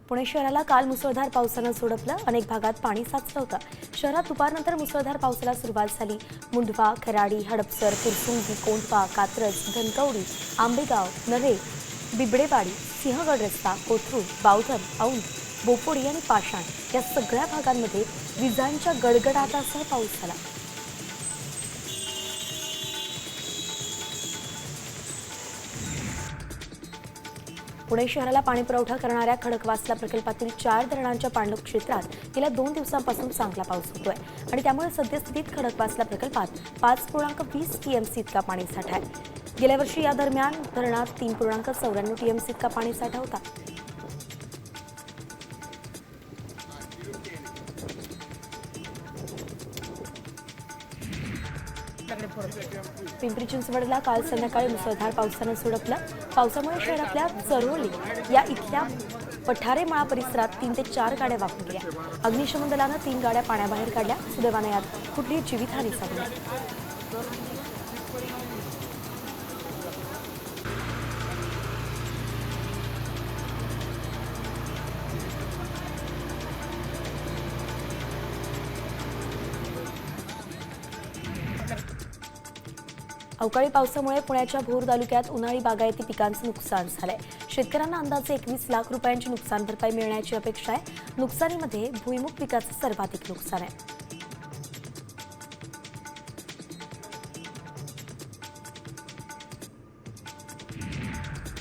पुणे शहराला काल मुसळधार पावसानं झोडपलं। अनेक भागात पाणी साचलं होतं। शहरात दुपारनंतर मुसळधार पावसाला सुरुवात झाली। मुंढवा, खराडी, हडपसर, फुरसुंगी, कोंढवा, कात्रज, धनकवडी, आंबेगाव, नरे, बिबडेवाडी, सिंहगड रस्ता, कोथरूड, बावधन, औंध, बोपोडी आणि पाषाण या सगळ्या भागांमध्ये विजांच्या गडगडाटासह पाऊस झाला। पुणे शहराला पाणीपुरवठा करणाऱ्या खडकवासला प्रकल्पातील 4 धरणांच्या पाणलोट क्षेत्रात गेल्या 2 दिवसांपासून चांगला पाऊस होतोय आणि त्यामुळे सद्यस्थितीत खडकवासला प्रकल्पात 5.20 टीएमसी इतका पाणीसाठा आहे। गेल्या वर्षी या दरम्यान धरणात 3.94 टीएमसी इतका पाणीसाठा होता। पिंपरी चिंचवडला काल संध्याकाळी मुसळधार पावसानं झोडपलं। पावसामुळे शहरातल्या चरोली या इथल्या पठारेमाळा परिसरात 3 ते 4 गाड्या वाहून गेल्या। अग्निशमन दलानं 3 गाड्या पाण्याबाहेर काढल्या। सुदैवानं यात कुठलीही जीवितहानी झाली नाही। अवकाळी पावसामुळे पुण्याच्या भोर तालुक्यात उन्हाळी बागायती पिकांचं नुकसान झालंय। शेतकऱ्यांना अंदाजे 21 लाख रुपयांची नुकसान भरपाई मिळण्याची अपेक्षा आहे। नुकसानीमध्ये भुईमूग पिकाचं सर्वाधिक नुकसान आहे।